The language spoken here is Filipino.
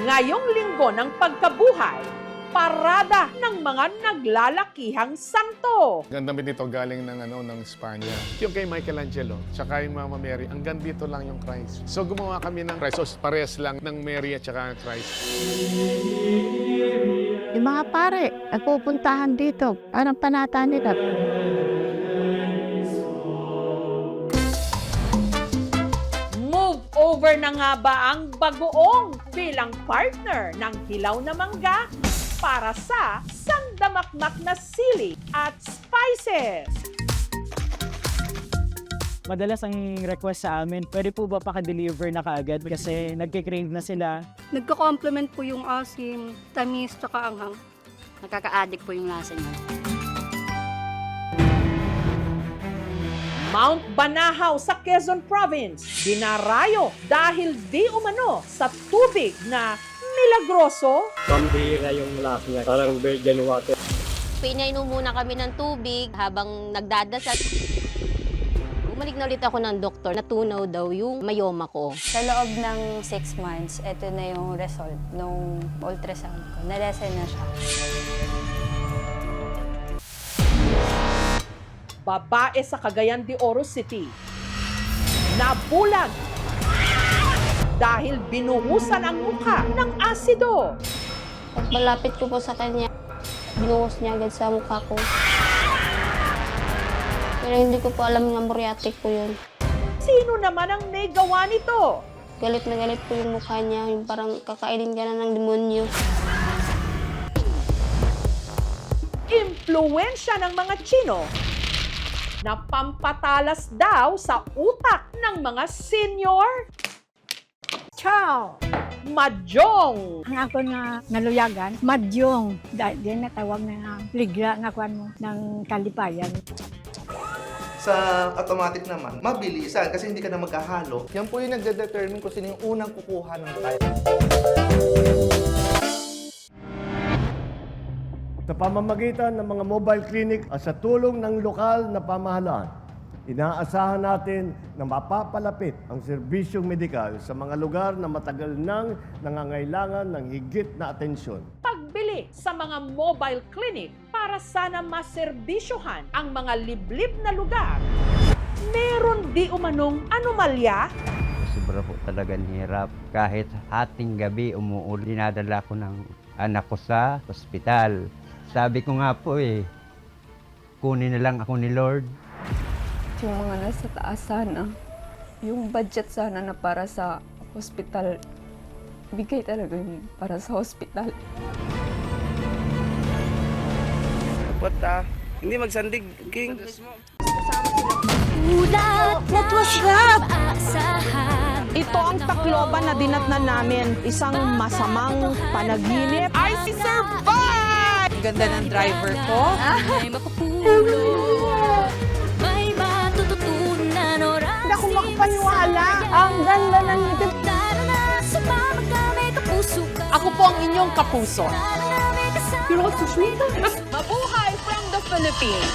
Ngayong linggo ng pagkabuhay, parada ng mga naglalakihang santo. Ganda nito galing ng Espanya. Yung kay Michelangelo, tsaka yung Mama Mary, ang gandito lang yung Christ. So gumawa kami ng Christ, so parehas lang ng Mary at tsaka Christ. Yung mga pare, nagpupuntahan dito. Anong panata nila? Move over na nga ba ang bagoong bilang partner ng hilaw na mangga para sa sandamakmak na sili at spices? Madalas ang request sa amin, pwede po ba paka-deliver na kaagad kasi nagkikrave na sila. Nagka-complement po yung asim, tamis, tsaka anghang. Nakaka-addict po yung lasa niya. Mount Banahaw sa Quezon Province, dinarayo dahil di umano sa tubig na milagroso. Pambihira yung lasa niya, parang virgin water. Pinainom muna kami ng tubig habang nagdadasal. Bumalik na ulit ako ng doktor. Natunaw daw yung myoma ko. Sa loob ng 6 months, ito na yung result nung ultrasound ko. Nalesen na siya. Babae sa Cagayan de Oro City, nabulag dahil binuhusan ang mukha ng asido. Pag malapit ko po sa kanya, binuhos niya agad sa mukha ko. Pero hindi ko po alam nga muriatic po yun. Sino naman ang may gawa nito? Galit na galit po yung mukha niya, yung parang kakainin ka na ng demonyo. Impluwensya ng mga Chino na pampatalas daw sa utak ng mga senior. Ciao! Madyong! Ang ako na naluyagan, madyong. Dahil natawag na ligla nga kwan mo ng kalipayan. Sa automatic naman, mabilisan kasi hindi ka na maghahalo. Yan po yung nagde-determine kung sino yung unang kukuha ng type. Sa pamamagitan ng mga mobile clinic at sa tulong ng lokal na pamahalaan, inaasahan natin na mapapalapit ang serbisyong medikal sa mga lugar na matagal nang nangangailangan ng higit na atensyon. Pagbili sa mga mobile clinic para sana maserbisyohan ang mga liblib na lugar. Meron di umanong anomalya? Sobra po talaga hirap. Kahit hating gabi umuulan, dinadala ko ng anak ko sa ospital. Sabi ko nga po kunin na lang ako ni Lord. Yung mga nasa taas sana, yung budget sana na para sa hospital, bigay talaga yun para sa hospital. Dapat hindi magsandig, King. What was that? Ito ang Tacloban na dinatnan namin. Isang masamang panaginip. I survived! Ang ganda ng driver ko. Hindi ako makapaniwala. Ang ganda ng ngipin. Ako po ang inyong kapuso. Pero so sweet. Mabuhay from the Philippines!